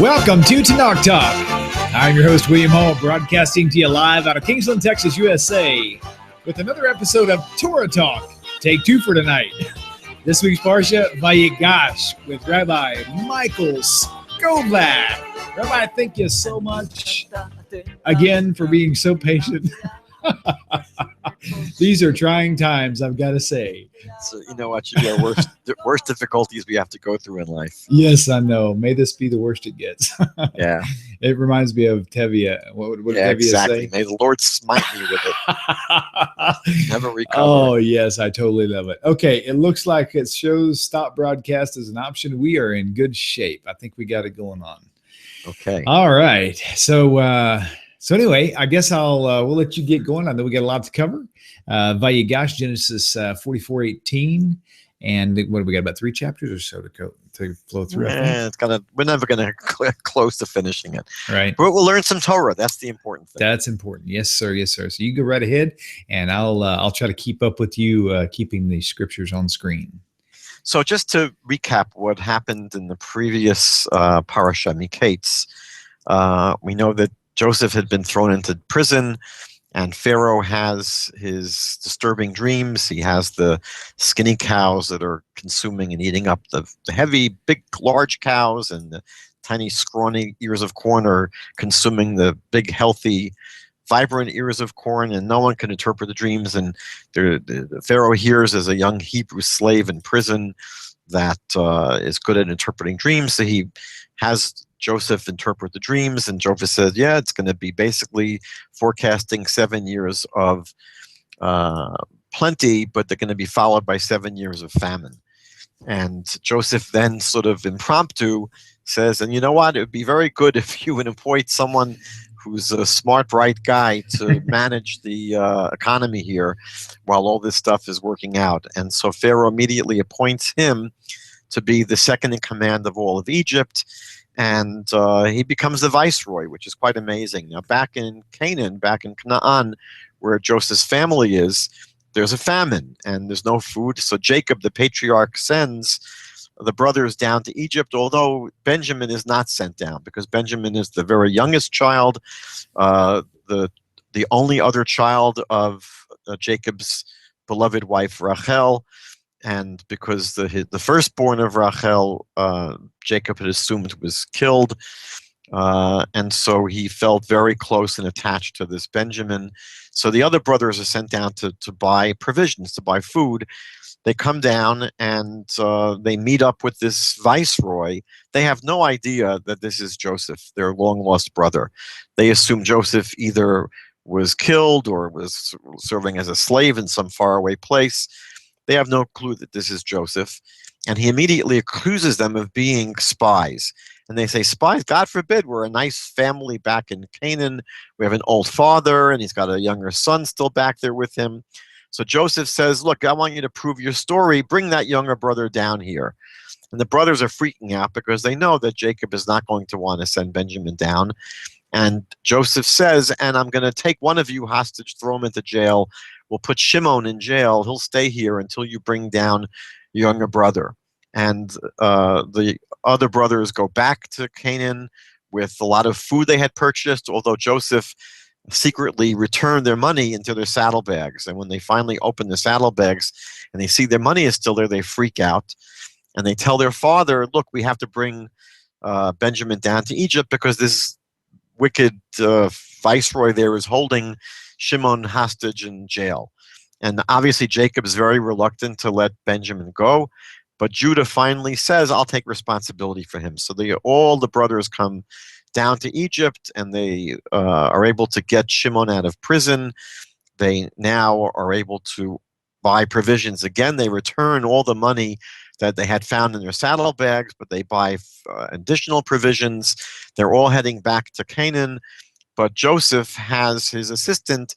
Welcome to Tanakh Talk. I'm your host, William Hall, broadcasting to you live out of Kingsland, Texas, USA, with another episode of Torah Talk. Take two for tonight. This week's Parsha, Vayigash, with Rabbi Michael Skobac. Rabbi, thank you so much again for being so patient. These are trying times, I've got to say. So, you know what should be our worst difficulties we have to go through in life. Yes, I know. May this be the worst it gets. Yeah. It reminds me of Tevye. What did Tevye exactly. say? May the Lord smite me with it. Never recover. Oh, yes, I totally love it. Okay, it looks like it shows stop broadcast as an option. We are in good shape. I think we got it going on. Okay. All right. So anyway, I guess we'll let you get going. I know we got a lot to cover. Vayigash, Genesis 44:18, and what have we got? About 3 chapters or so to flow through. We're never gonna close to finishing it, right? But we'll learn some Torah. That's the important thing. That's important. Yes, sir. Yes, sir. So you go right ahead, and I'll try to keep up with you, keeping the scriptures on screen. So just to recap what happened in the previous Parsha Miketz, we know that Joseph had been thrown into prison, and Pharaoh has his disturbing dreams. He has the skinny cows that are consuming and eating up the heavy, big, large cows, and the tiny, scrawny ears of corn are consuming the big, healthy, vibrant ears of corn, and no one can interpret the dreams. And the Pharaoh hears as a young Hebrew slave in prison that is good at interpreting dreams, so he has Joseph interpret the dreams, and Joseph says, yeah, it's going to be basically forecasting 7 years of plenty, but they're going to be followed by 7 years of famine. And Joseph then sort of impromptu says, and you know what, it would be very good if you would employ someone who's a smart, bright guy to manage the economy here while all this stuff is working out. And so Pharaoh immediately appoints him to be the second in command of all of Egypt, and he becomes the viceroy, which is quite amazing. Now, back in Canaan, back in Canaan, where Joseph's family is, there's a famine, and there's no food. So Jacob, the patriarch, sends the brothers down to Egypt, although Benjamin is not sent down, because Benjamin is the very youngest child, the only other child of Jacob's beloved wife, Rachel. And because the firstborn of Rachel, Jacob had assumed was killed, and so he felt very close and attached to this Benjamin. So the other brothers are sent down to buy provisions, to buy food. They come down and they meet up with this viceroy. They have no idea that this is Joseph, their long-lost brother. They assume Joseph either was killed or was serving as a slave in some faraway place. They have no clue that this is Joseph, and he immediately accuses them of being spies. And they say, spies? God forbid, we're a nice family back in Canaan. We have an old father, and he's got a younger son still back there with him. So Joseph says, look, I want you to prove your story. Bring that younger brother down here. And the brothers are freaking out because they know that Jacob is not going to want to send Benjamin down. And Joseph says, and I'm going to take one of you hostage, throw him into jail. We'll put Shimon in jail. He'll stay here until you bring down your younger brother. And the other brothers go back to Canaan with a lot of food they had purchased, although Joseph secretly returned their money into their saddlebags. And when they finally open the saddlebags and they see their money is still there, they freak out. And they tell their father, look, we have to bring Benjamin down to Egypt because this wicked viceroy there is holding Shimon hostage in jail. And obviously Jacob is very reluctant to let Benjamin go, but Judah finally says, I'll take responsibility for him. So all the brothers come down to Egypt, and they are able to get Shimon out of prison. They now are able to buy provisions again. They return all the money that they had found in their saddlebags, but they buy additional provisions. They're all heading back to Canaan. But Joseph has his assistant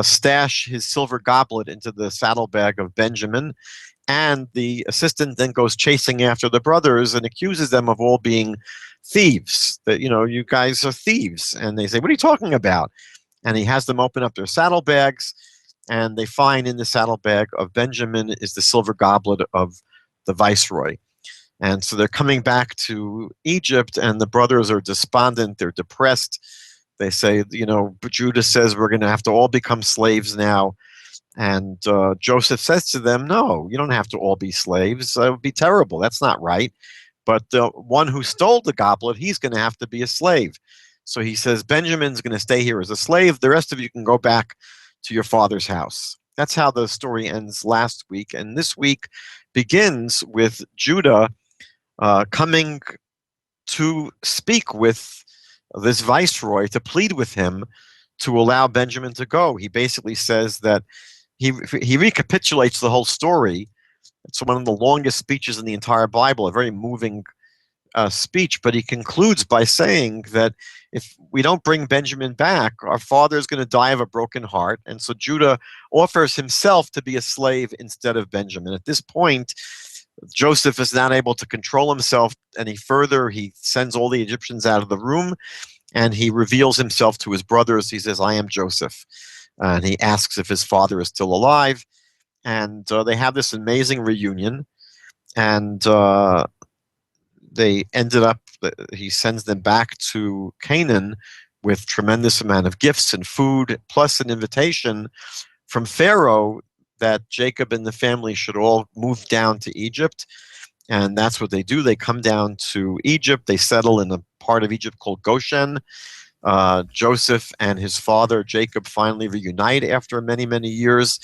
stash his silver goblet into the saddlebag of Benjamin, and the assistant then goes chasing after the brothers and accuses them of all being thieves, that, you guys are thieves. And they say, what are you talking about? And he has them open up their saddlebags, and they find in the saddlebag of Benjamin is the silver goblet of the viceroy. And so they're coming back to Egypt, and the brothers are despondent. They're depressed. They say, Judah says we're going to have to all become slaves now. And Joseph says to them, no, you don't have to all be slaves. That would be terrible. That's not right. But the one who stole the goblet, he's going to have to be a slave. So he says, Benjamin's going to stay here as a slave. The rest of you can go back to your father's house. That's how the story ends last week. And this week begins with Judah coming to speak with this viceroy, to plead with him to allow Benjamin to go. He basically says that he recapitulates the whole story. It's one of the longest speeches in the entire Bible, a very moving speech, but he concludes by saying that if we don't bring Benjamin back, our father is going to die of a broken heart. And so Judah offers himself to be a slave instead of Benjamin. At this point, Joseph is not able to control himself any further. He sends all the Egyptians out of the room, and he reveals himself to his brothers. He says, I am Joseph. And he asks if his father is still alive. And they have this amazing reunion. And they ended up, he sends them back to Canaan with tremendous amount of gifts and food, plus an invitation from Pharaoh that Jacob and the family should all move down to Egypt. And that's what they do. They come down to Egypt. They settle in a part of Egypt called Goshen. Joseph and his father, Jacob, finally reunite after many, many years.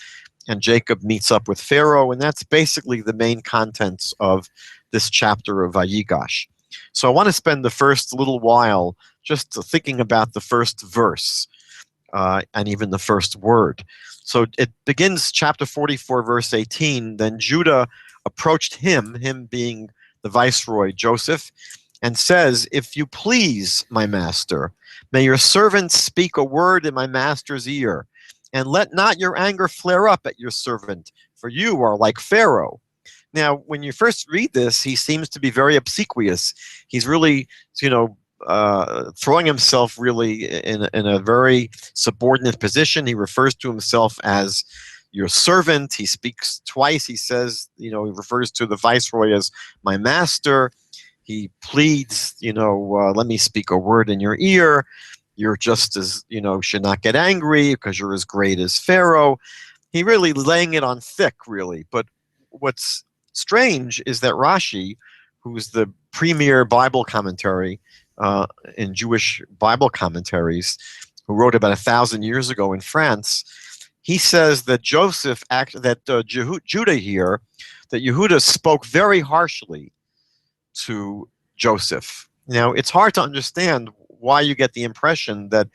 And Jacob meets up with Pharaoh. And that's basically the main contents of this chapter of Vayigash. So I want to spend the first little while just thinking about the first verse and even the first word. So it begins chapter 44, verse 18. Then Judah approached him being the viceroy Joseph, and says, if you please, my master, may your servant speak a word in my master's ear, and let not your anger flare up at your servant, for you are like Pharaoh. Now, when you first read this, he seems to be very obsequious. He's really, throwing himself really in a very subordinate position. He refers to himself as your servant. He speaks twice. He says, he refers to the viceroy as my master. He pleads, let me speak a word in your ear. You're just as, should not get angry because you're as great as Pharaoh. He really laying it on thick, really. But what's strange is that Rashi, who's the premier Bible commentary in Jewish Bible commentaries, who wrote about 1,000 years ago in France, he says that Judah here, that Yehuda spoke very harshly to Joseph. Now, it's hard to understand why you get the impression that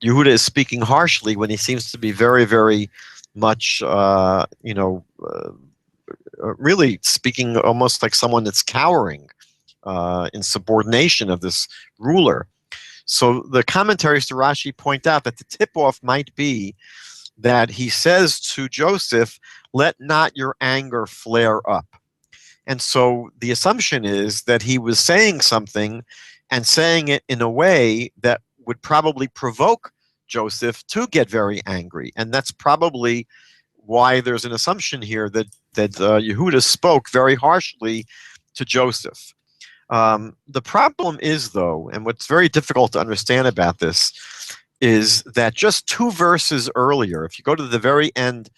Yehuda is speaking harshly when he seems to be very, very much, really speaking almost like someone that's cowering in subordination of this ruler. So the commentaries to Rashi point out that the tip-off might be that he says to Joseph, let not your anger flare up. And so the assumption is that he was saying something and saying it in a way that would probably provoke Joseph to get very angry. And that's probably why there's an assumption here that Yehuda spoke very harshly to Joseph. The problem is, though, and what's very difficult to understand about this, is that just 2 verses earlier, if you go to the very end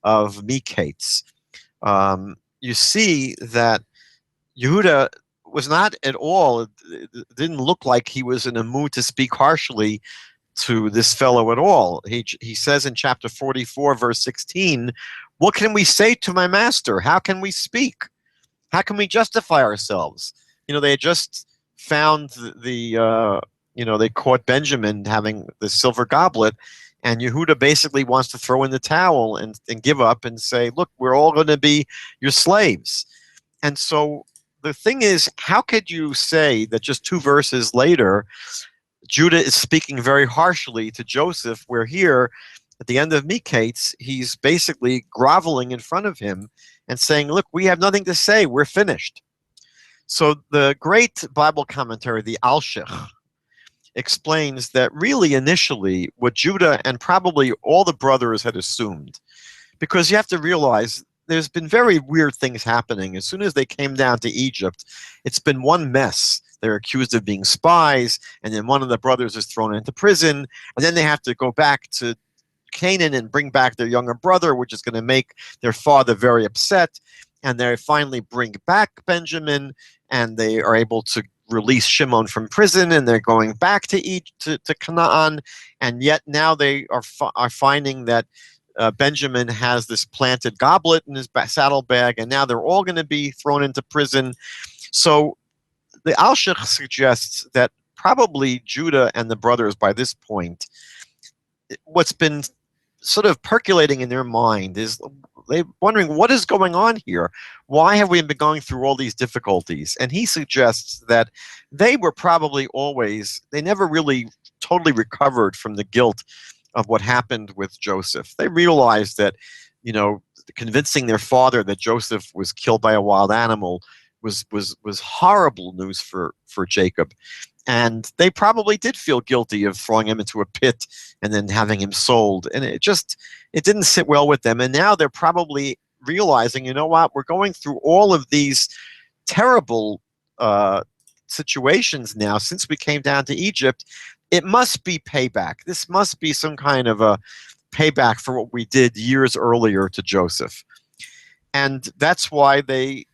of Miketz, you see that Yehuda was not at all, it didn't look like he was in a mood to speak harshly to this fellow at all. He says in chapter 44, verse 16, what can we say to my master? How can we speak? How can we justify ourselves? They had just found they caught Benjamin having the silver goblet, and Yehuda basically wants to throw in the towel and give up and say, look, we're all going to be your slaves. And so the thing is, how could you say that just 2 verses later, Judah is speaking very harshly to Joseph, where here, at the end of Miketz, he's basically groveling in front of him and saying, look, we have nothing to say, we're finished. So the great Bible commentary, the Alshich, explains that really initially what Judah and probably all the brothers had assumed, because you have to realize there's been very weird things happening. As soon as they came down to Egypt, it's been one mess. They're accused of being spies, and then one of the brothers is thrown into prison, and then they have to go back to Canaan and bring back their younger brother, which is going to make their father very upset. And they finally bring back Benjamin, and they are able to release Shimon from prison, and they're going back to to Canaan. And yet now they are finding that Benjamin has this planted goblet in his saddlebag, and now they're all going to be thrown into prison. So the Alshich suggests that probably Judah and the brothers by this point, what's been sort of percolating in their mind is they're wondering, what is going on here? Why have we been going through all these difficulties? And he suggests that they were probably they never really totally recovered from the guilt of what happened with Joseph. They realized that, convincing their father that Joseph was killed by a wild animal was horrible news for Jacob. And they probably did feel guilty of throwing him into a pit and then having him sold. And it didn't sit well with them. And now they're probably realizing, you know what, we're going through all of these terrible situations now since we came down to Egypt. It must be payback. This must be some kind of a payback for what we did years earlier to Joseph. And that's why they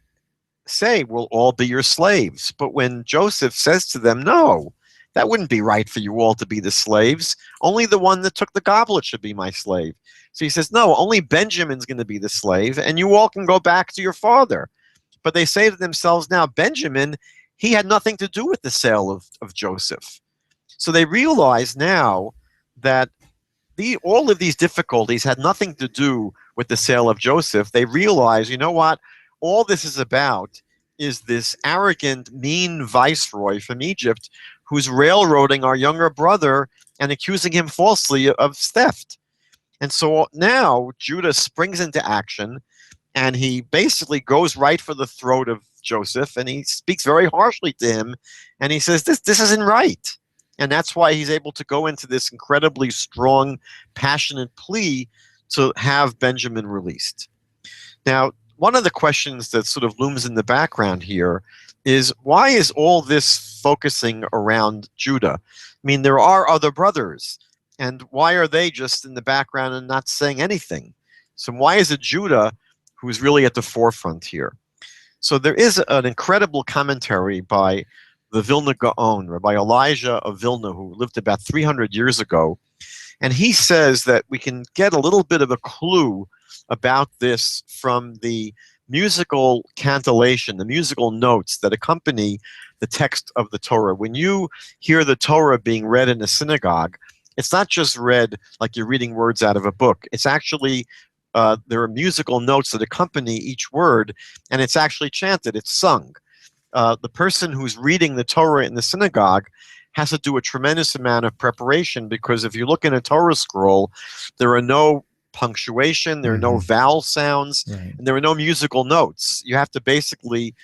say, we'll all be your slaves. But when Joseph says to them, no, that wouldn't be right for you all to be the slaves. Only the one that took the goblet should be my slave. So he says, no, only Benjamin's going to be the slave, and you all can go back to your father. But they say to themselves now, Benjamin, he had nothing to do with the sale of Joseph. So they realize now that all of these difficulties had nothing to do with the sale of Joseph. They realize, you know what? All this is about is this arrogant, mean viceroy from Egypt who's railroading our younger brother and accusing him falsely of theft. And so now Judah springs into action, and he basically goes right for the throat of Joseph, and he speaks very harshly to him, and he says, this isn't right. And that's why he's able to go into this incredibly strong, passionate plea to have Benjamin released. Now, one of the questions that sort of looms in the background here is, why is all this focusing around Judah? I mean, there are other brothers, and why are they just in the background and not saying anything? So why is it Judah who's really at the forefront here? So there is an incredible commentary by the Vilna Gaon, Rabbi Elijah of Vilna, who lived about 300 years ago, and he says that we can get a little bit of a clue about this from the musical cantillation, the musical notes that accompany the text of the Torah. When you hear the Torah being read in a synagogue, it's not just read like you're reading words out of a book. It's actually, there are musical notes that accompany each word, and it's actually chanted, it's sung. The person who's reading the Torah in the synagogue has to do a tremendous amount of preparation, because if you look in a Torah scroll, there are no punctuation, there are no vowel sounds, and there are no musical notes. You have to basically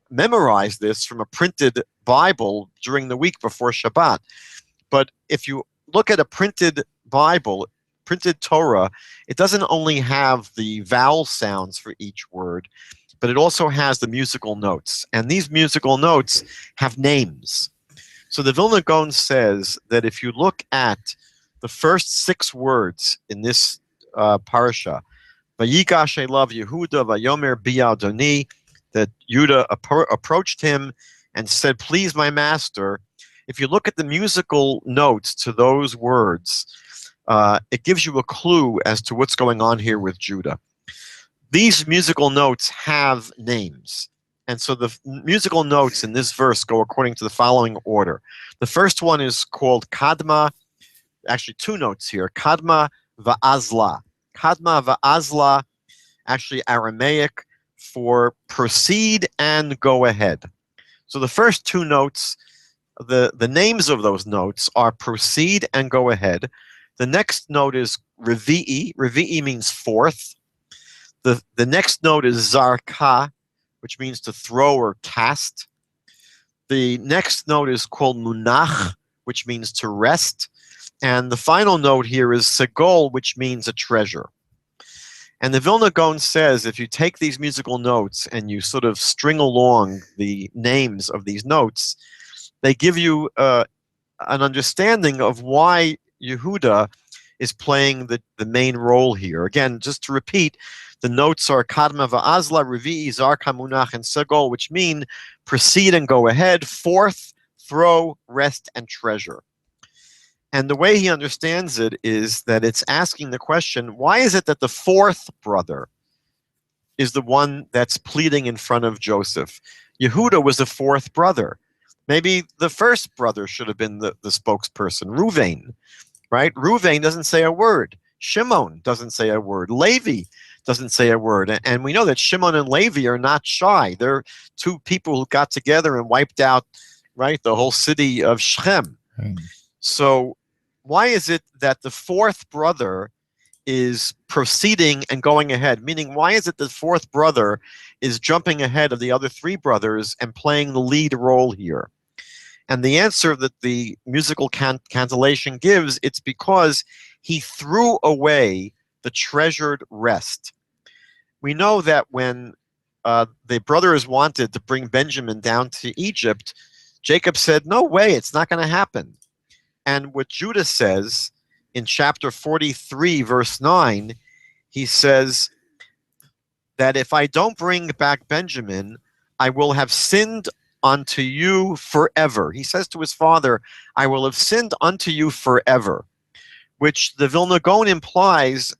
memorize this from a printed Bible during the week before Shabbat. But if you look at a printed Bible, printed Torah, it doesn't only have the vowel sounds for each word, but it also has the musical notes. And these musical notes have names. So the Vilna Gaon says that if you look at the first 6 words in this Parsha, Vayigash Yehuda Vayomer Bi Adoni, that Judah approached him and said, please, my master. If you look at the musical notes to those words, it gives you a clue as to what's going on here with Judah. These musical notes have names. And so the musical notes in this verse go according to the following order. The first one is called Kadma, actually 2 notes here, Kadma Va'azla. Kadma Va'azla, actually Aramaic for proceed and go ahead. So the first 2 notes, the names of those notes are proceed and go ahead. The next note is Revi'i. Revi'i means 4th. The next note is Zarka, which means to throw or cast. The next note is called Munach, which means to rest. And the final note here is Segol, which means a treasure. And the Vilna Gaon says if you take these musical notes and you sort of string along the names of these notes, they give you an understanding of why Yehuda is playing the main role here. Again, just to repeat, the notes are Kadma va'azla, Revi'i, Zar, Kamunach, and Segol, which mean proceed and go ahead, fourth, throw, rest, and treasure. And the way he understands it is that it's asking the question, why is it that the fourth brother is the one that's pleading in front of Joseph? Yehuda was the fourth brother. Maybe the first brother should have been the spokesperson, Ruvain, right? Ruvain doesn't say a word. Shimon doesn't say a word. Levi doesn't say a word. And we know that Shimon and Levi are not shy. They're two people who got together and wiped out, right, the whole city of Shechem. Right. So why is it that the fourth brother is proceeding and going ahead? Meaning, why is it the fourth brother is jumping ahead of the other three brothers and playing the lead role here? And the answer that the musical cantillation gives, it's because he threw away the treasured rest. We know that when the brothers wanted to bring Benjamin down to Egypt, Jacob said, no way, it's not going to happen. And what Judah says in chapter 43, verse 9, he says that if I don't bring back Benjamin, I will have sinned unto you forever. He says to his father, I will have sinned unto you forever, which the Vilna Gaon implies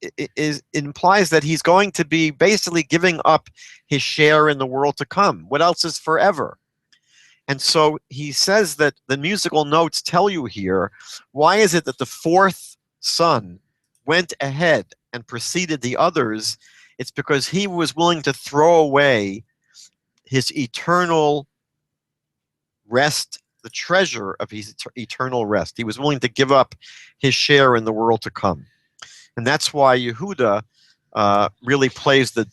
that he's going to be basically giving up his share in the world to come. What else is forever? And so he says that the musical notes tell you here, why is it that the fourth son went ahead and preceded the others? It's because he was willing to throw away his eternal rest, the treasure of his eternal rest. He was willing to give up his share in the world to come. And that's why Yehuda really plays the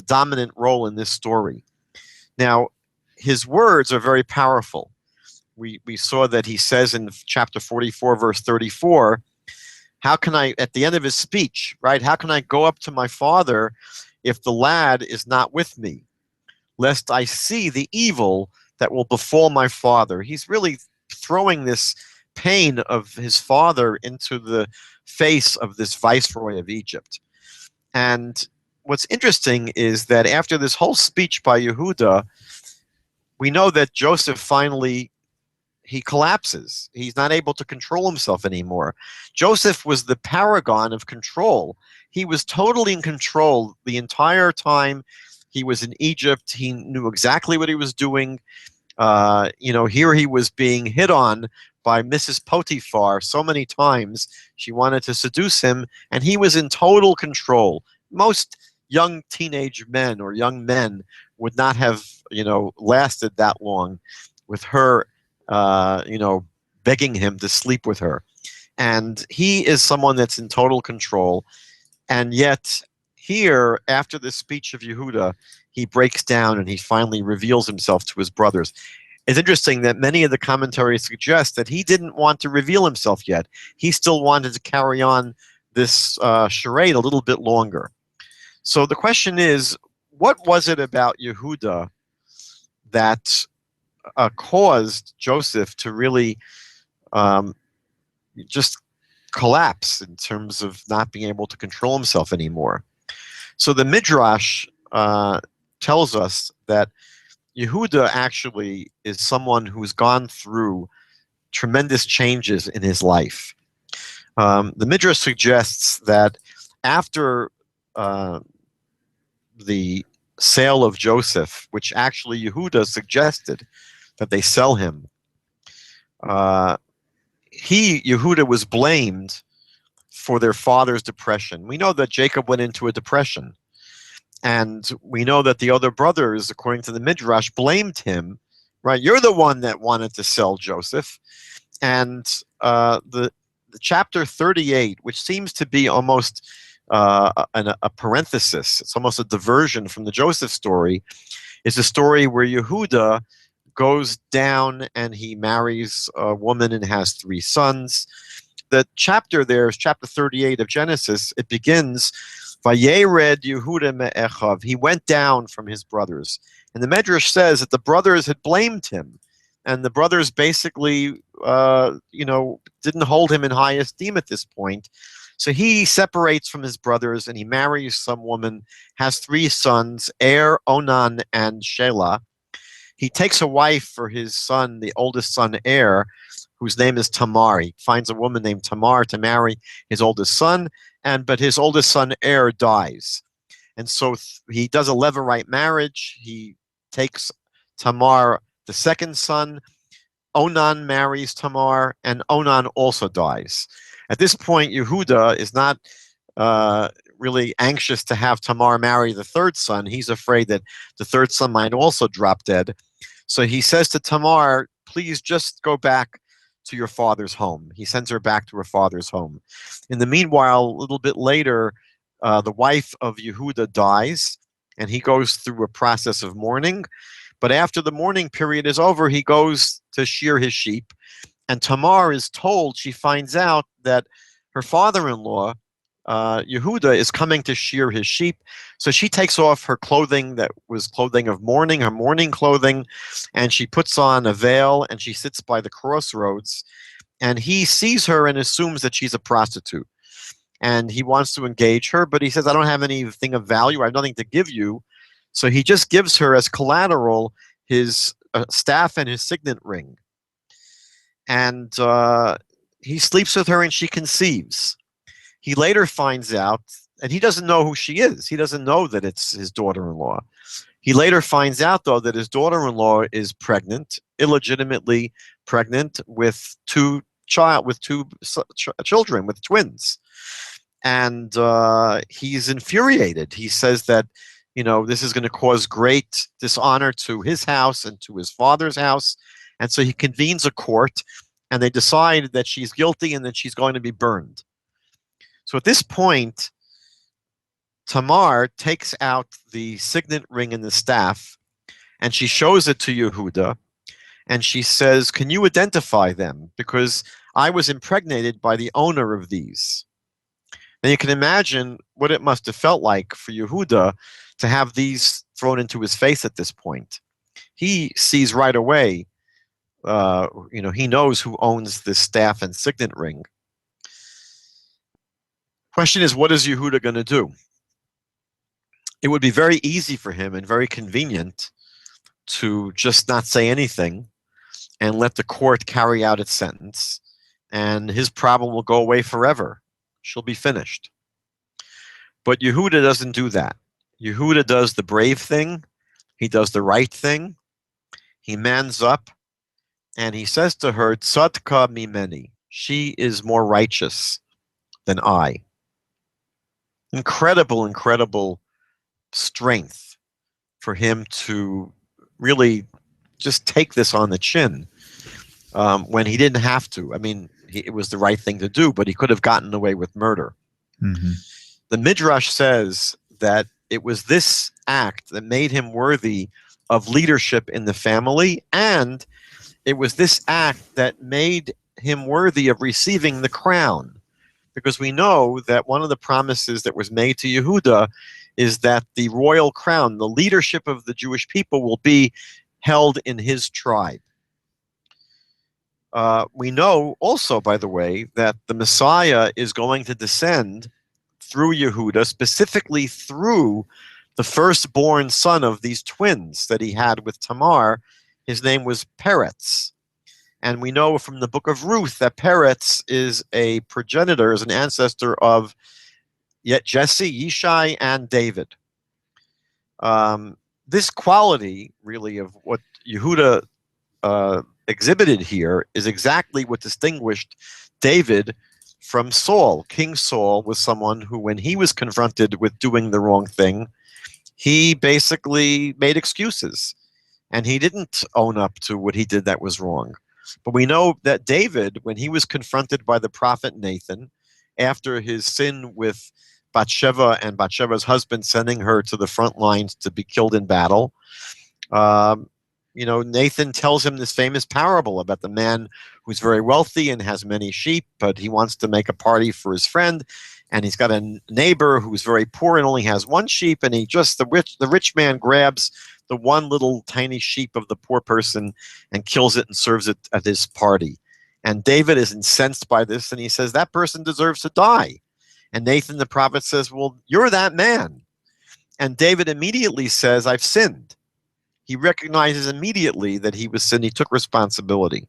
dominant role in this story. Now, his words are very powerful. We saw that he says in chapter 44, verse 34, how can I, at the end of his speech, right, how can I go up to my father if the lad is not with me, lest I see the evil that will befall my father? He's really throwing this pain of his father into the face of this viceroy of Egypt. And what's interesting is that after this whole speech by Yehuda, we know that Joseph finally, he collapses. He's not able to control himself anymore. Joseph was the paragon of control. He was totally in control the entire time he was in Egypt. He knew exactly what he was doing. Here he was being hit on by Mrs. Potiphar so many times. She wanted to seduce him, and he was in total control. Most young teenage men or young men would not have, lasted that long with her, begging him to sleep with her. And he is someone that's in total control. And yet here, after the speech of Yehuda, he breaks down and he finally reveals himself to his brothers. It's interesting that many of the commentaries suggest that he didn't want to reveal himself yet. He still wanted to carry on this charade a little bit longer. So the question is, what was it about Yehuda that caused Joseph to really just collapse in terms of not being able to control himself anymore? So the Midrash tells us that Yehuda actually is someone who's gone through tremendous changes in his life. The Midrash suggests that after the sale of Joseph, which actually Yehuda suggested that they sell him, Yehuda was blamed for their father's depression. We know that Jacob went into a depression. And we know that the other brothers, according to the Midrash, blamed him, right? You're the one that wanted to sell Joseph. And the chapter 38, which seems to be almost a parenthesis, it's almost a diversion from the Joseph story, is a story where Yehuda goes down and he marries a woman and has 3 sons. The chapter there is chapter 38 of Genesis. It begins Vayered Yehuda me'echav. He went down from his brothers. And the Medrash says that the brothers had blamed him. And the brothers basically, didn't hold him in high esteem at this point. So he separates from his brothers and he marries some woman, has 3 sons, Onan, and Shelah. He takes a wife for his son, the oldest son, whose name is Tamar. He finds a woman named Tamar to marry his oldest son, but his oldest son, dies. And so he does a Levirate marriage. He takes Tamar, the second son. Onan marries Tamar, and Onan also dies. At this point, Yehuda is not really anxious to have Tamar marry the third son. He's afraid that the third son might also drop dead. So he says to Tamar, please just go back to your father's home. He sends her back to her father's home. In the meanwhile, a little bit later, the wife of Yehuda dies, and he goes through a process of mourning. But after the mourning period is over, he goes to shear his sheep. And Tamar is told, she finds out that her father-in-law, Yehuda, is coming to shear his sheep. So she takes off her clothing that was clothing of mourning, her mourning clothing, and she puts on a veil and she sits by the crossroads. And he sees her and assumes that she's a prostitute. And he wants to engage her, but he says, I don't have anything of value. I have nothing to give you. So he just gives her as collateral his staff and his signet ring. And he sleeps with her and she conceives. He later finds out, and he doesn't know who she is. He doesn't know that it's his daughter-in-law. He later finds out, though, that his daughter-in-law is pregnant, illegitimately pregnant, with two children, with twins. And he's infuriated. He says that, this is going to cause great dishonor to his house and to his father's house. And so he convenes a court, and they decide that she's guilty and that she's going to be burned. So at this point, Tamar takes out the signet ring and the staff, and she shows it to Yehuda, and she says, can you identify them? Because I was impregnated by the owner of these. And you can imagine what it must have felt like for Yehuda to have these thrown into his face at this point. He sees right away, he knows who owns this staff and signet ring. Question is, what is Yehuda going to do? It would be very easy for him and very convenient to just not say anything and let the court carry out its sentence, and his problem will go away forever. She'll be finished. But Yehuda doesn't do that. Yehuda does the brave thing. He does the right thing. He mans up, and he says to her, Tzadka mimeni. She is more righteous than I. Incredible, incredible strength for him to really just take this on the chin when he didn't have to. I mean, it was the right thing to do, but he could have gotten away with murder. Mm-hmm. The Midrash says that it was this act that made him worthy of leadership in the family, and it was this act that made him worthy of receiving the crown. Because we know that one of the promises that was made to Yehuda is that the royal crown, the leadership of the Jewish people, will be held in his tribe. We know also, by the way, that the Messiah is going to descend through Yehuda, specifically through the firstborn son of these twins that he had with Tamar. His name was Peretz. And we know from the book of Ruth that Peretz is a progenitor, is an ancestor of Jesse, Yishai, and David. This quality, really, of what Yehuda exhibited here is exactly what distinguished David from Saul. King Saul was someone who, when he was confronted with doing the wrong thing, he basically made excuses, and he didn't own up to what he did that was wrong. But we know that David, when he was confronted by the prophet Nathan, after his sin with Bathsheba and Bathsheba's husband sending her to the front lines to be killed in battle, Nathan tells him this famous parable about the man who's very wealthy and has many sheep, but he wants to make a party for his friend. and he's got a neighbor who's very poor and only has one sheep, and the rich man grabs the one little tiny sheep of the poor person and kills it and serves it at his party. And David is incensed by this, and he says, that person deserves to die. And Nathan the prophet says, well, you're that man. And David immediately says, I've sinned. He recognizes immediately that he was sinned. He took responsibility.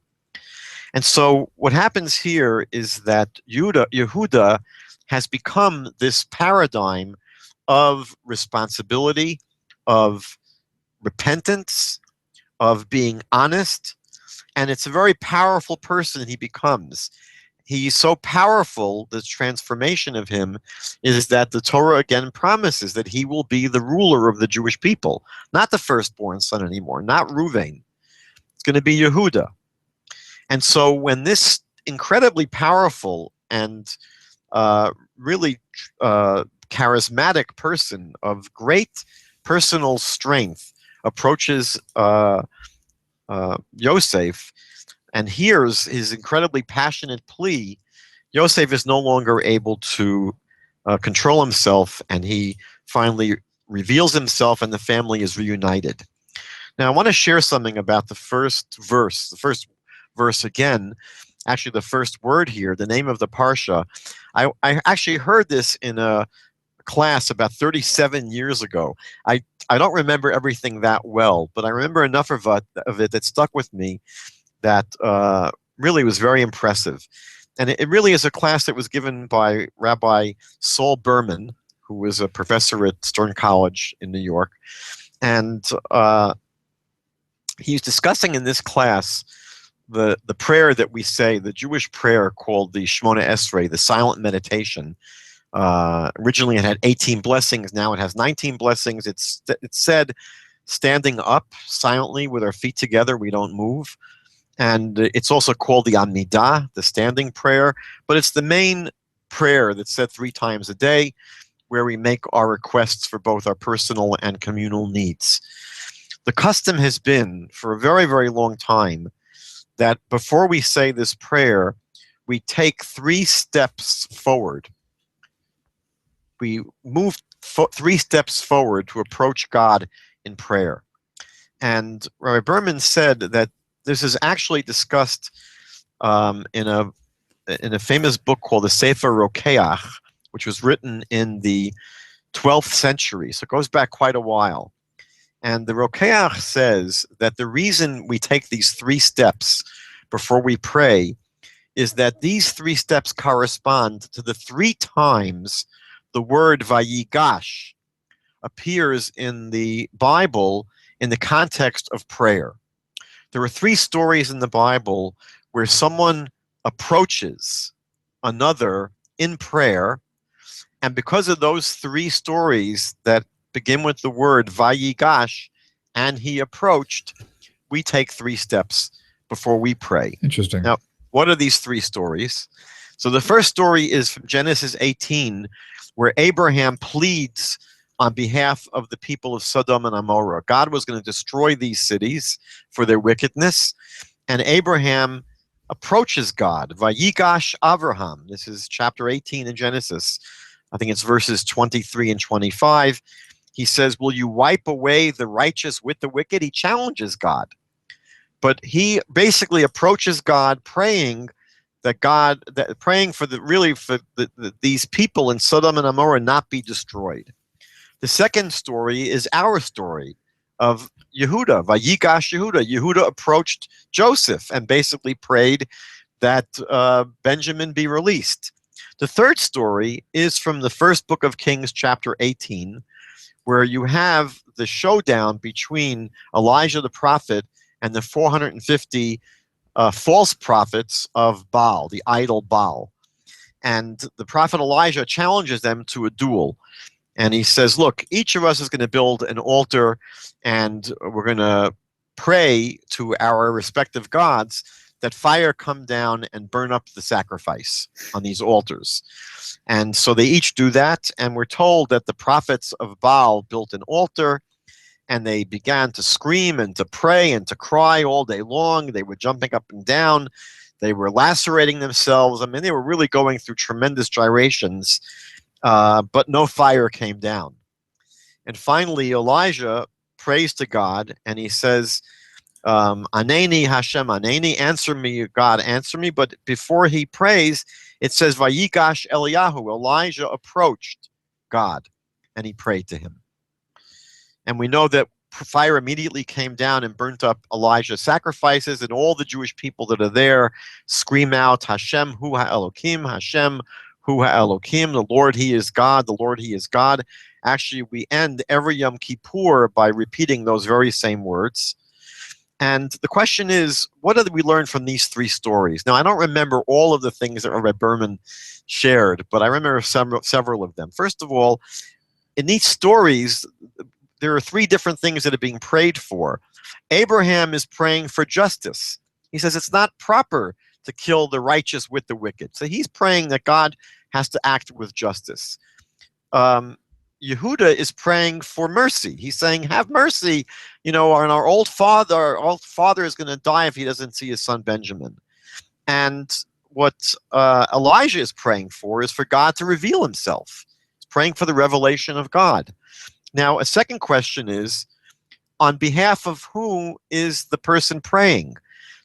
And so what happens here is that Yehuda has become this paradigm of responsibility, of repentance, of being honest, and it's a very powerful person he becomes. He's so powerful, the transformation of him is that the Torah again promises that he will be the ruler of the Jewish people, not the firstborn son anymore, not Reuven. It's going to be Yehuda. And so when this incredibly powerful and really charismatic person of great personal strength approaches Yosef and hears his incredibly passionate plea, Yosef is no longer able to control himself, and he finally reveals himself, and the family is reunited. Now, I want to share something about the first verse. The first verse again, actually the first word here, the name of the Parsha. I actually heard this in a class about 37 years ago. I don't remember everything that well, but I remember enough of it that stuck with me that really was very impressive. And it really is a class that was given by Rabbi Saul Berman, who was a professor at Stern College in New York. And he was discussing in this class the prayer that we say, the Jewish prayer called the Shemona Esrei, the silent meditation. Originally it had 18 blessings, now it has 19 blessings. It's said standing up silently with our feet together, we don't move. And it's also called the Amidah, the standing prayer, but it's the main prayer that's said 3 times a day, where we make our requests for both our personal and communal needs. The custom has been for a very, very long time that before we say this prayer, we take 3 steps forward. We move 3 steps forward to approach God in prayer. And Rabbi Berman said that this is actually discussed in a famous book called the Sefer Rokeach, which was written in the 12th century, so it goes back quite a while. And the Rokeach says that the reason we take these 3 steps before we pray is that these 3 steps correspond to the 3 times the word Vayigash appears in the Bible in the context of prayer. There are 3 stories in the Bible where someone approaches another in prayer, and because of those 3 stories that begin with the word Vayigash, and he approached, we take 3 steps before we pray. Interesting. Now, what are these 3 stories? So the first story is from Genesis 18, where Abraham pleads on behalf of the people of Sodom and Amorah. God was going to destroy these cities for their wickedness, and Abraham approaches God. Vayigash Avraham. This is chapter 18 in Genesis. I think it's verses 23 and 25. He says, will you wipe away the righteous with the wicked? He challenges God. But he basically approaches God praying for these people in Sodom and Amorah not be destroyed. The second story is our story of Yehuda, Vayigash Yehuda. Yehuda approached Joseph and basically prayed that Benjamin be released. The third story is from the first book of Kings, chapter 18, where you have the showdown between Elijah the prophet and the 450 false prophets of Baal, the idol Baal. And the prophet Elijah challenges them to a duel. And he says, look, each of us is going to build an altar, and we're going to pray to our respective gods that fire come down and burn up the sacrifice on these altars. And so they each do that, and we're told that the prophets of Baal built an altar, and they began to scream and to pray and to cry all day long. They were jumping up and down. They were lacerating themselves. I mean, they were really going through tremendous gyrations. but no fire came down. And finally, Elijah prays to God, and he says, Aneni Hashem, Aneni, answer me, God, answer me. But before he prays, it says, Vayigash Eliyahu, Elijah approached God, and he prayed to him. And we know that fire immediately came down and burnt up Elijah's sacrifices, and all the Jewish people that are there scream out, Hashem hu ha'elokim, Hashem hu ha'elokim, the Lord, he is God, the Lord, he is God. Actually, we end every Yom Kippur by repeating those very same words. And the question is, what did we learn from these three stories? Now, I don't remember all of the things that Rabbi Berman shared, but I remember several of them. First of all, in these stories, there are three different things that are being prayed for. Abraham is praying for justice. He says it's not proper to kill the righteous with the wicked. So he's praying that God has to act with justice. Yehuda is praying for mercy. He's saying, have mercy, and our old father is going to die if he doesn't see his son Benjamin. And what Elijah is praying for is for God to reveal himself. He's praying for the revelation of God. Now, a second question is, on behalf of who is the person praying?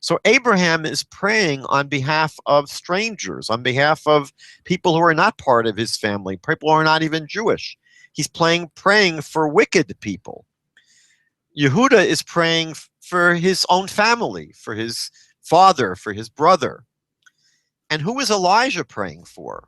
So Abraham is praying on behalf of strangers, on behalf of people who are not part of his family, people who are not even Jewish. He's praying for wicked people. Yehuda is praying for his own family, for his father, for his brother. And who is Elijah praying for?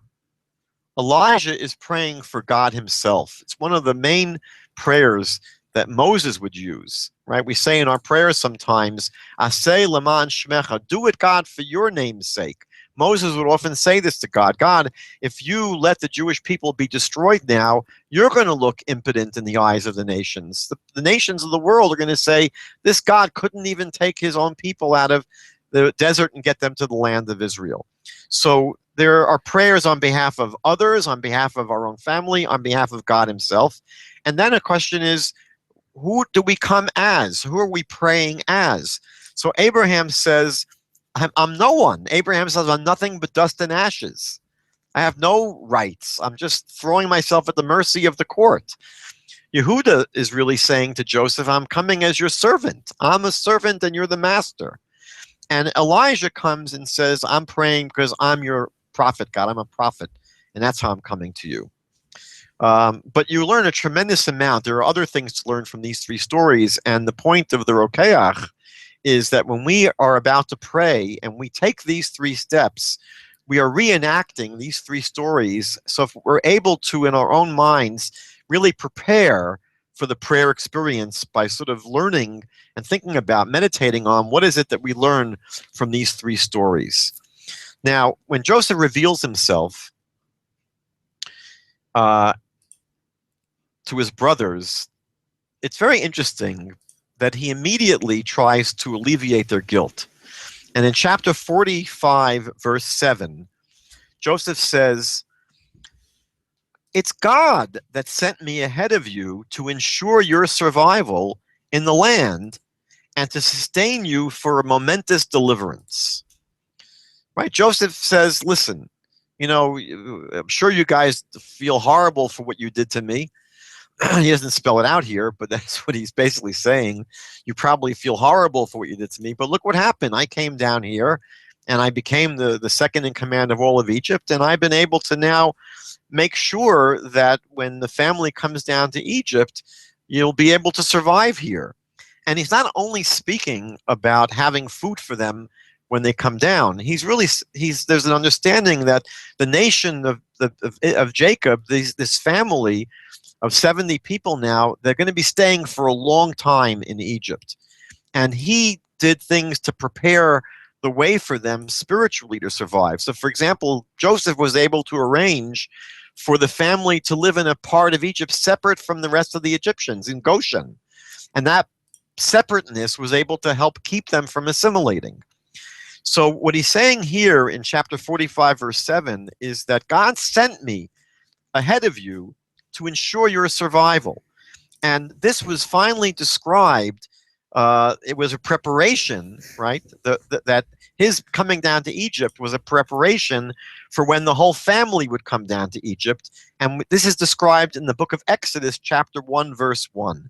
Elijah is praying for God himself. It's one of the main prayers that Moses would use, right? We say in our prayers sometimes, Aseh leman shmecha, do it, God, for your name's sake. Moses would often say this to God, God, if you let the Jewish people be destroyed now, you're going to look impotent in the eyes of the nations. The nations of the world are going to say, this God couldn't even take his own people out of the desert and get them to the land of Israel. So there are prayers on behalf of others, on behalf of our own family, on behalf of God himself. And then a question is, who do we come as? Who are we praying as? So Abraham says, I'm no one. Abraham says, I'm nothing but dust and ashes. I have no rights. I'm just throwing myself at the mercy of the court. Yehuda is really saying to Joseph, I'm coming as your servant. I'm a servant and you're the master. And Elijah comes and says, I'm praying because I'm your prophet, God. I'm a prophet. And that's how I'm coming to you. But you learn a tremendous amount. There are other things to learn from these three stories. And the point of the Rokeach is that when we are about to pray and we take these three steps, we are reenacting these three stories. So if we're able to, in our own minds, really prepare for the prayer experience by sort of learning and thinking about, meditating on what is it that we learn from these three stories. Now, when Joseph reveals himself to his brothers, it's very interesting that he immediately tries to alleviate their guilt. And in chapter 45, verse 7, Joseph says, it's God that sent me ahead of you to ensure your survival in the land and to sustain you for a momentous deliverance. Right? Joseph says, listen, I'm sure you guys feel horrible for what you did to me. He doesn't spell it out here, but that's what he's basically saying. You probably feel horrible for what you did to me, but look what happened. I came down here and I became the second in command of all of Egypt, and I've been able to now make sure that when the family comes down to Egypt, you'll be able to survive here. And he's not only speaking about having food for them when they come down. There's an understanding that the nation of Jacob, this family of 70 people now, they're going to be staying for a long time in Egypt. And he did things to prepare the way for them spiritually to survive. So, for example, Joseph was able to arrange for the family to live in a part of Egypt separate from the rest of the Egyptians in Goshen. And that separateness was able to help keep them from assimilating. So what he's saying here in chapter 45, verse 7, is that God sent me ahead of you to ensure your survival. And this was finally described. It was a preparation, right? That His coming down to Egypt was a preparation for when the whole family would come down to Egypt. And this is described in the book of Exodus, chapter 1, verse 1,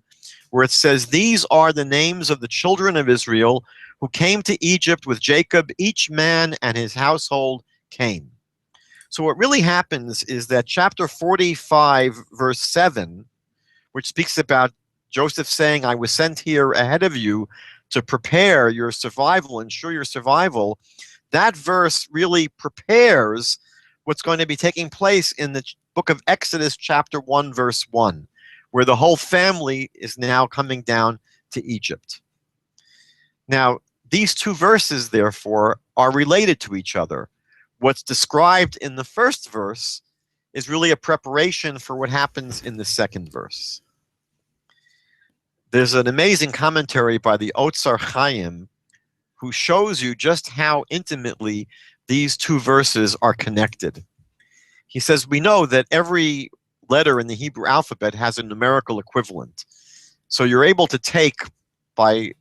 where it says, "These are the names of the children of Israel who came to Egypt with Jacob. Each man and his household came." So what really happens is that chapter 45, verse 7, which speaks about Joseph saying, "I was sent here ahead of you to prepare your survival, ensure your survival," that verse really prepares what's going to be taking place in the book of Exodus, chapter 1, verse 1, where the whole family is now coming down to Egypt. Now, these two verses, therefore, are related to each other. What's described in the first verse is really a preparation for what happens in the second verse. There's an amazing commentary by the Otzar Chaim who shows you just how intimately these two verses are connected. He says, we know that every letter in the Hebrew alphabet has a numerical equivalent. So you're able to take by,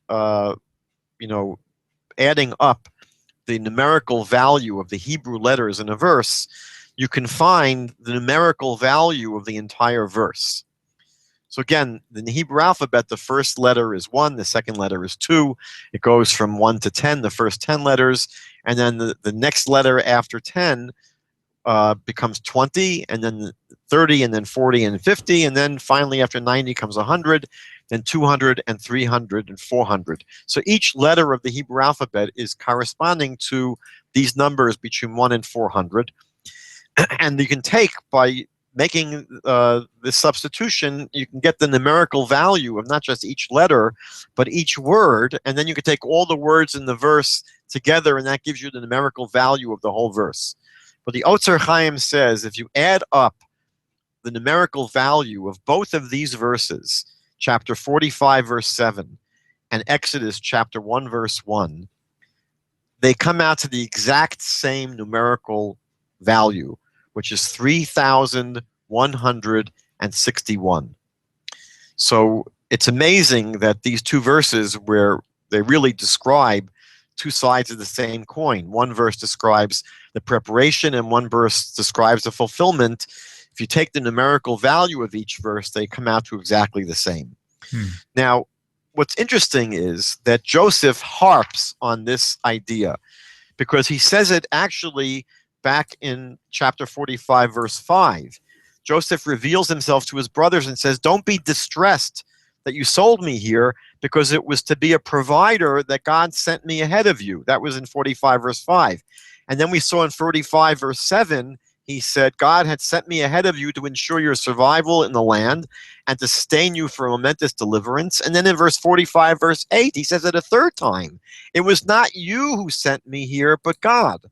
adding up the numerical value of the Hebrew letters in a verse, you can find the numerical value of the entire verse. So again, in the Hebrew alphabet, the first letter is 1, the second letter is 2. It goes from 1 to 10, the first 10 letters, and then the next letter after 10 becomes 20, and then 30, and then 40, and 50, and then finally after 90 comes 100, then 200, and 300, and 400. So each letter of the Hebrew alphabet is corresponding to these numbers between 1 and 400. And you can take, by making this substitution, you can get the numerical value of not just each letter, but each word, and then you can take all the words in the verse together, and that gives you the numerical value of the whole verse. But the Otzar Chaim says if you add up the numerical value of both of these verses, chapter 45, verse 7, and Exodus chapter 1, verse 1, they come out to the exact same numerical value, which is 3,161. So it's amazing that these two verses, where they really describe two sides of the same coin. One verse describes the preparation and one verse describes the fulfillment. If you take the numerical value of each verse, they come out to exactly the same. Now, what's interesting is that Joseph harps on this idea, because he says it actually back in chapter 45, verse 5. Joseph reveals himself to his brothers and says, "Don't be distressed that you sold me here, because it was to be a provider that God sent me ahead of you." That was in 45, verse 5. And then we saw in 45, verse 7, he said, "God had sent me ahead of you to ensure your survival in the land and to sustain you for a momentous deliverance." And then in verse 45, verse 8, he says it a third time, "It was not you who sent me here, but God."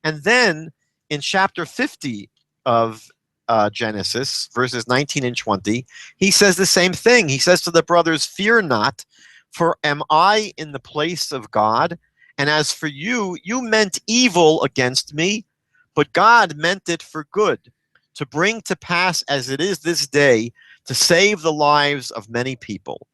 And then in chapter 50 of Genesis, verses 19 and 20, he says the same thing. He says to the brothers, "Fear not, for am I in the place of God? And as for you, you meant evil against me, but God meant it for good, to bring to pass as it is this day, to save the lives of many people."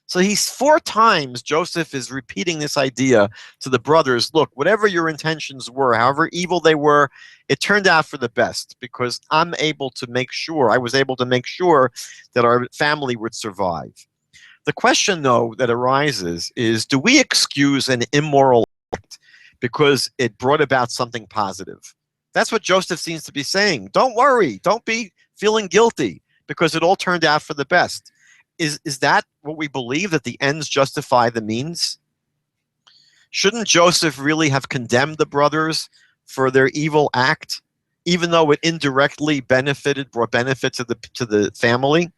So he's 4 times, Joseph is repeating this idea to the brothers. Look, whatever your intentions were, however evil they were, it turned out for the best, because I was able to make sure that our family would survive. The question, though, that arises is, do we excuse an immoral act because it brought about something positive? That's what Joseph seems to be saying. Don't worry. Don't be feeling guilty, because it all turned out for the best. Is that what we believe, that the ends justify the means? Shouldn't Joseph really have condemned the brothers for their evil act, even though it indirectly brought benefit to the family?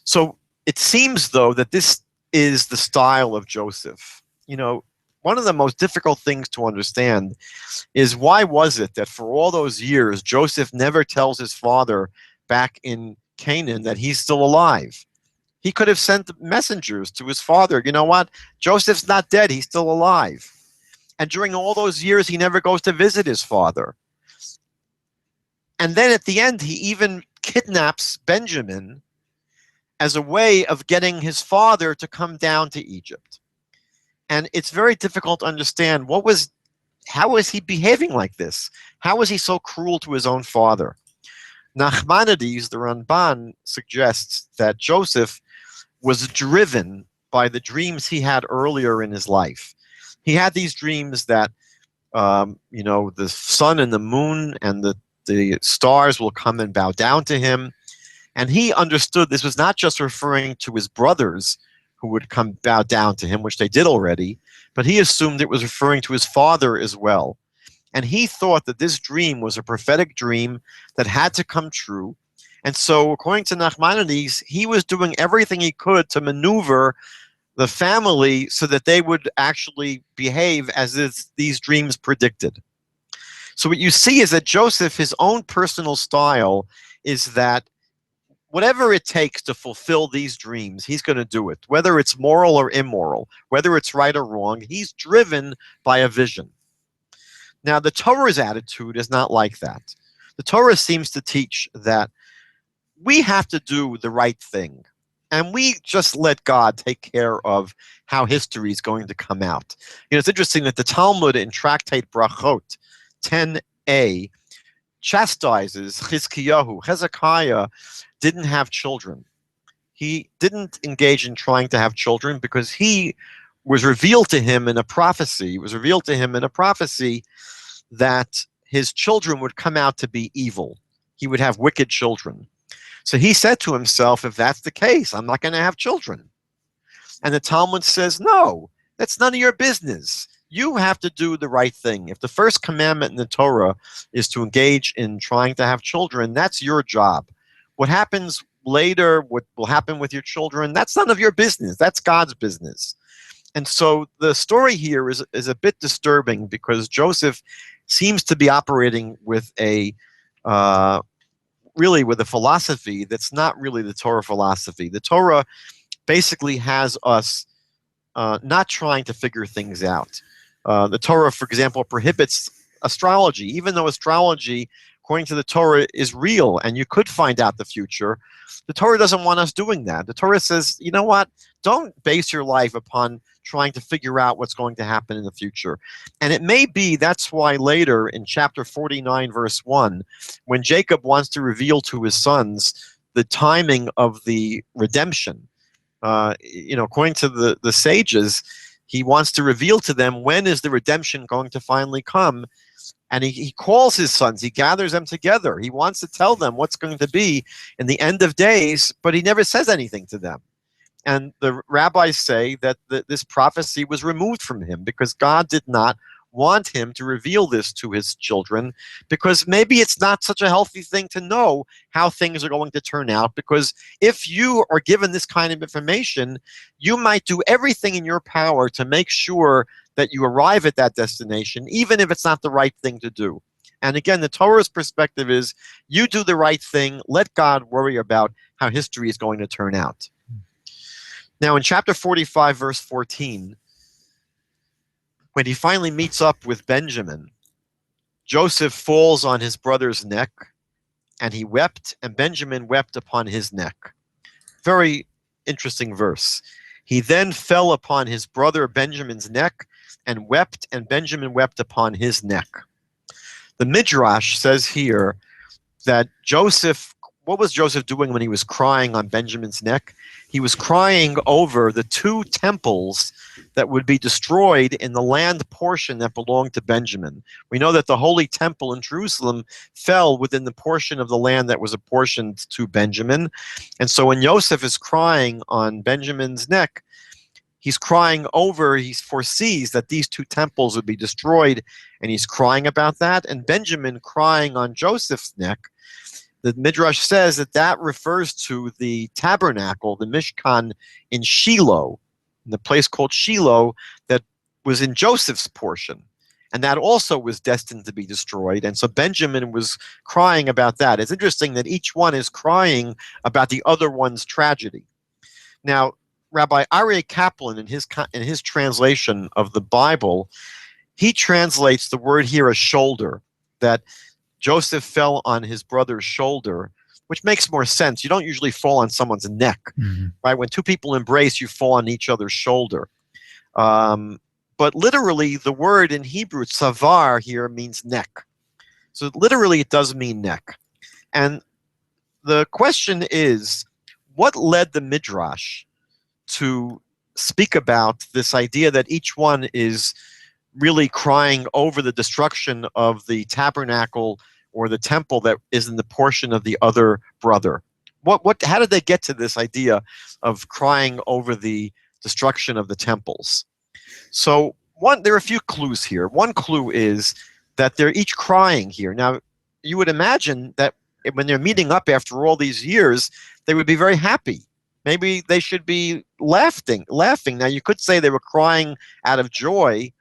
So it seems, though, that this is the style of Joseph. One of the most difficult things to understand is, why was it that for all those years Joseph never tells his father back in Canaan that he's still alive? He could have sent messengers to his father. You know what? Joseph's not dead. He's still alive. And during all those years, he never goes to visit his father. And then at the end, he even kidnaps Benjamin as a way of getting his father to come down to Egypt. And it's very difficult to understand how was he behaving like this? How was he so cruel to his own father? Nachmanides, the Ramban, suggests that Joseph was driven by the dreams he had earlier in his life. He had these dreams that, the sun and the moon and the stars will come and bow down to him. And he understood this was not just referring to his brothers who would come bow down to him, which they did already, but he assumed it was referring to his father as well. And he thought that this dream was a prophetic dream that had to come true. And so, according to Nachmanides, he was doing everything he could to maneuver the family so that they would actually behave as these dreams predicted. So what you see is that Joseph, his own personal style is that whatever it takes to fulfill these dreams, he's going to do it, whether it's moral or immoral, whether it's right or wrong. He's driven by a vision. Now, the Torah's attitude is not like that. The Torah seems to teach that we have to do the right thing, and we just let God take care of how history is going to come out. It's interesting that the Talmud in Tractate Brachot 10a chastises Chizkiyahu. Hezekiah didn't have children. He didn't engage in trying to have children because he was revealed to him in a prophecy. It was revealed to him in a prophecy that his children would come out to be evil. He would have wicked children. So he said to himself, if that's the case, I'm not going to have children. And the Talmud says, no, that's none of your business. You have to do the right thing. If the first commandment in the Torah is to engage in trying to have children, that's your job. What happens later, what will happen with your children, that's none of your business. That's God's business. And so the story here is a bit disturbing because Joseph seems to be operating with a philosophy that's not really the Torah philosophy. The Torah basically has us not trying to figure things out. The Torah, for example, prohibits astrology, even though astrology, according to the Torah, is real and you could find out the future. The Torah doesn't want us doing that. The Torah says, you know what? Don't base your life upon trying to figure out what's going to happen in the future. And it may be that's why later in chapter 49, verse 1, when Jacob wants to reveal to his sons the timing of the redemption, according to the sages, he wants to reveal to them when is the redemption going to finally come. And he calls his sons, he gathers them together. He wants to tell them what's going to be in the end of days, but he never says anything to them. And the rabbis say that this prophecy was removed from him because God did not want him to reveal this to his children, because maybe it's not such a healthy thing to know how things are going to turn out, because if you are given this kind of information, you might do everything in your power to make sure that you arrive at that destination, even if it's not the right thing to do. And again, the Torah's perspective is you do the right thing, let God worry about how history is going to turn out. Now in chapter 45, verse 14, when he finally meets up with Benjamin, Joseph falls on his brother's neck, and he wept, and Benjamin wept upon his neck. Very interesting verse. He then fell upon his brother Benjamin's neck and wept, and Benjamin wept upon his neck. The Midrash says here that what was Joseph doing when he was crying on Benjamin's neck? He was crying over the 2 temples that would be destroyed in the land portion that belonged to Benjamin. We know that the Holy Temple in Jerusalem fell within the portion of the land that was apportioned to Benjamin. And so when Joseph is crying on Benjamin's neck, he foresees that these 2 temples would be destroyed, and he's crying about that. And Benjamin crying on Joseph's neck, the Midrash says that refers to the tabernacle, the Mishkan in Shiloh, in the place called Shiloh that was in Joseph's portion. And that also was destined to be destroyed. And so Benjamin was crying about that. It's interesting that each one is crying about the other one's tragedy. Now, Rabbi Aryeh Kaplan, in his translation of the Bible, he translates the word here as shoulder, that Joseph fell on his brother's shoulder, which makes more sense. You don't usually fall on someone's neck, right? When 2 people embrace, you fall on each other's shoulder. But literally, the word in Hebrew, tsavar, here means neck. So literally, it does mean neck. And the question is, what led the Midrash to speak about this idea that each one is really crying over the destruction of the tabernacle or the temple that is in the portion of the other brother? How did they get to this idea of crying over the destruction of the temples? So there are a few clues here. One clue is that they're each crying here. Now, you would imagine that when they're meeting up after all these years, they would be very happy. Maybe they should be laughing. Now, you could say they were crying out of joy,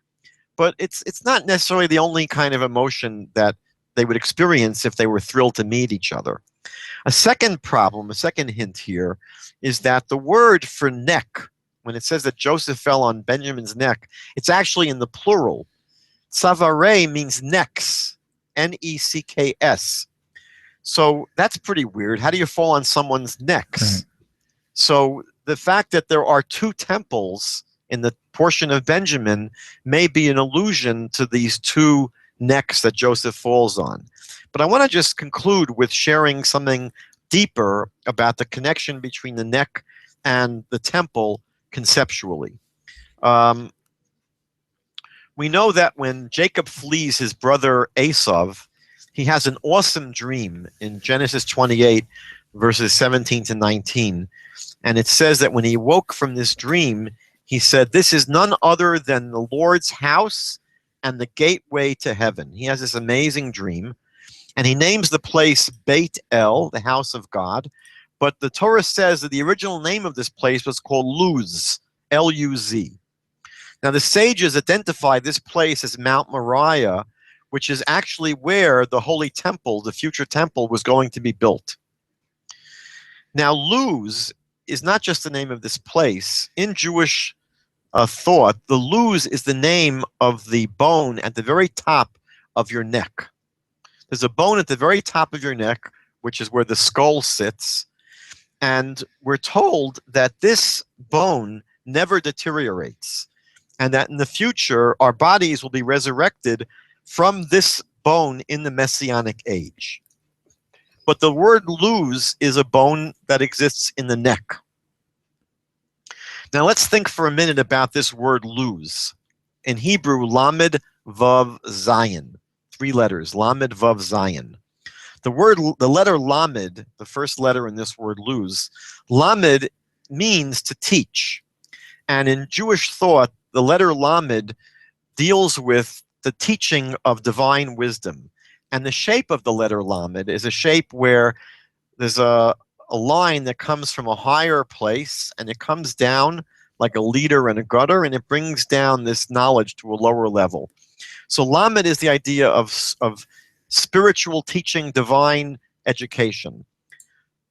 but it's not necessarily the only kind of emotion that they would experience if they were thrilled to meet each other. A second hint here, is that the word for neck, when it says that Joseph fell on Benjamin's neck, it's actually in the plural. Tzavare means necks, Necks. So that's pretty weird. How do you fall on someone's necks? Right. So the fact that there are two temples in the portion of Benjamin may be an allusion to these two necks that Joseph falls on. But I want to just conclude with sharing something deeper about the connection between the neck and the temple conceptually. We know that when Jacob flees his brother Esav, he has an awesome dream in Genesis 28, verses 17 to 19. And it says that when he woke from this dream, he said, "This is none other than the Lord's house and the gateway to heaven." He has this amazing dream. And he names the place Beit El, the house of God. But the Torah says that the original name of this place was called Luz, L-U-Z. Now the sages identify this place as Mount Moriah, which is actually where the holy temple, the future temple, was going to be built. Now Luz is not just the name of this place. In Jewish thought, the Luz is the name of the bone at the very top of your neck. There's a bone at the very top of your neck, which is where the skull sits. And we're told that this bone never deteriorates, and that in the future, our bodies will be resurrected from this bone in the Messianic age. But the word luz is a bone that exists in the neck. Now let's think for a minute about this word luz. In Hebrew, lamed vav zayin. 3 letters, lamed vav zayin. The letter lamed, the first letter in this word luz, lamed means to teach. And in Jewish thought, the letter lamed deals with the teaching of divine wisdom. And the shape of the letter lamed is a shape where there's a line that comes from a higher place and it comes down like a leader and a gutter, and it brings down this knowledge to a lower level. So lamed is the idea of spiritual teaching, divine education.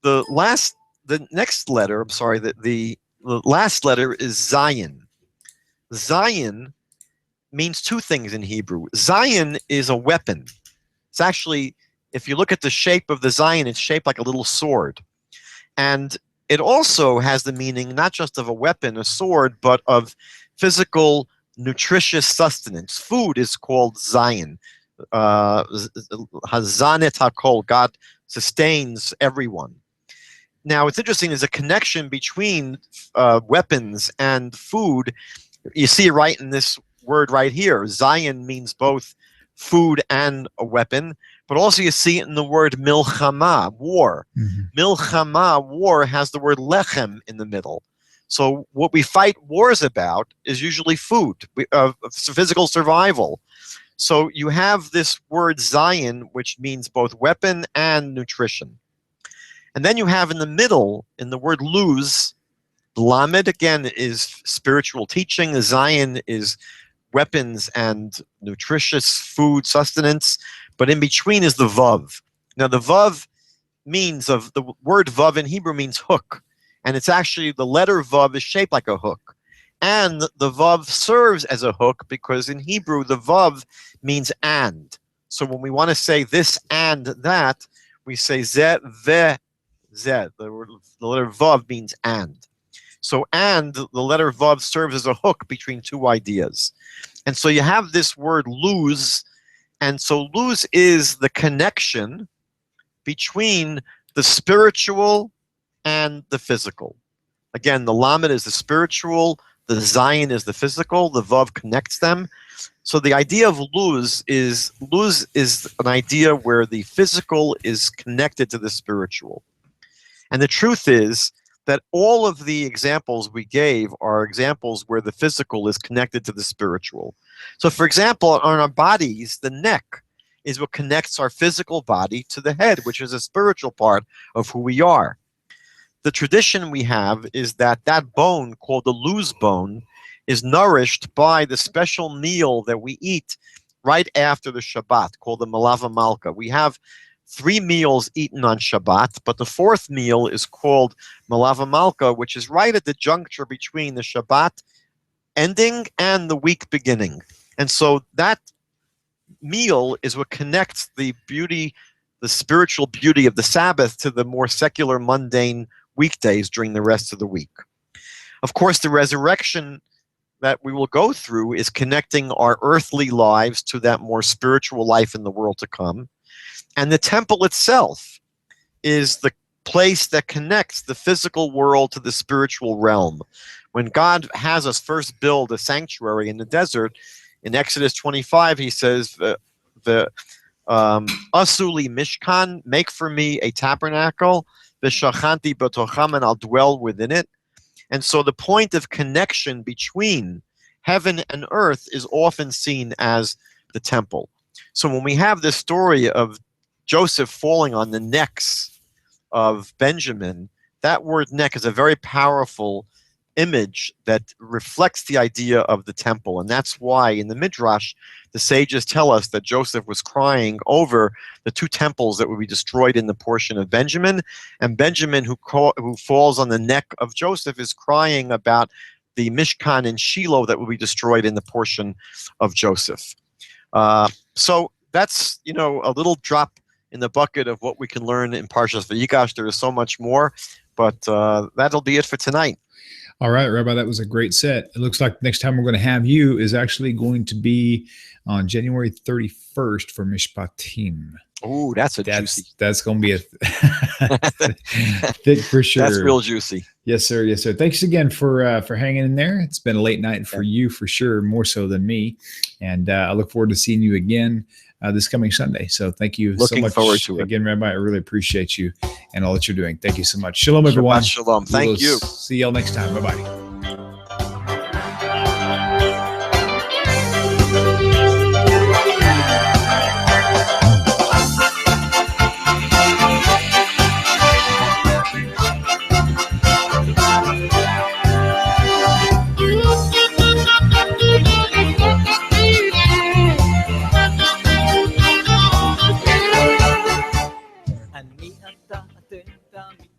The next letter is Zayin. Zayin means 2 things in Hebrew. Zayin is a weapon. It's actually, if you look at the shape of the Zayin, it's shaped like a little sword. And it also has the meaning not just of a weapon, a sword, but of physical, nutritious sustenance. Food is called Zayin. Hazanet HaKol, God sustains everyone. Now, it's interesting, there's a connection between weapons and food. You see right in this word right here. Zayin means both food and a weapon, but also you see it in the word milchama, war. Mm-hmm. Milchama, war, has the word lechem in the middle. So what we fight wars about is usually food, physical survival. So you have this word Zayin, which means both weapon and nutrition. And then you have in the middle, in the word luz, lamed again is spiritual teaching. Zayin is weapons and nutritious food sustenance. But in between is the vav. Now the vav the word vav in Hebrew means hook. And it's actually, the letter vav is shaped like a hook. And the vav serves as a hook because in Hebrew, the vav means and. So when we want to say this and that, we say zeh, ve, zeh. The letter vav means and. So, and the letter Vav serves as a hook between two ideas. And so you have this word lose. And so lose is the connection between the spiritual and the physical. Again, the Lamed is the spiritual, the Zion is the physical, the Vav connects them. So the idea of luz is an idea where the physical is connected to the spiritual. And the truth is that all of the examples we gave are examples where the physical is connected to the spiritual. So for example, on our bodies, the neck is what connects our physical body to the head, which is a spiritual part of who we are. The tradition we have is that that bone, called the luz bone, is nourished by the special meal that we eat right after the Shabbat, called the Malava Malka. We have 3 meals eaten on Shabbat, but the 4th meal is called Malava Malka, which is right at the juncture between the Shabbat ending and the week beginning. And so that meal is what connects the beauty, the spiritual beauty of the Sabbath to the more secular, mundane weekdays during the rest of the week. Of course, the resurrection that we will go through is connecting our earthly lives to that more spiritual life in the world to come. And the temple itself is the place that connects the physical world to the spiritual realm. When God has us first build a sanctuary in the desert, in Exodus 25, he says, Asuli Mishkan, make for me a tabernacle, V'shachanti b'tocham, and I'll dwell within it. And so the point of connection between heaven and earth is often seen as the temple. So when we have this story of Joseph falling on the necks of Benjamin, that word neck is a very powerful image that reflects the idea of the temple. And that's why in the Midrash, the sages tell us that Joseph was crying over the 2 temples that would be destroyed in the portion of Benjamin. And Benjamin, who falls on the neck of Joseph, is crying about the Mishkan in Shiloh that will be destroyed in the portion of Joseph. So that's, a little drop in the bucket of what we can learn in Parshas Vayigash. There is so much more, but that'll be it for tonight. All right, Rabbi, that was a great set. It looks like next time we're going to have you is actually going to be on January 31st for Mishpatim. Oh, that's juicy. That's going to be a thick for sure. That's real juicy. Yes, sir. Yes, sir. Thanks again for hanging in there. It's been a late night for you, for sure, more so than me. And I look forward to seeing you again this coming Sunday. So thank you so much. Looking forward to it. Again, Rabbi, I really appreciate you and all that you're doing. Thank you so much. Shalom, everyone. Shabbat shalom. Thank you. See y'all next time. Bye-bye. אני אתה, אתם תמיד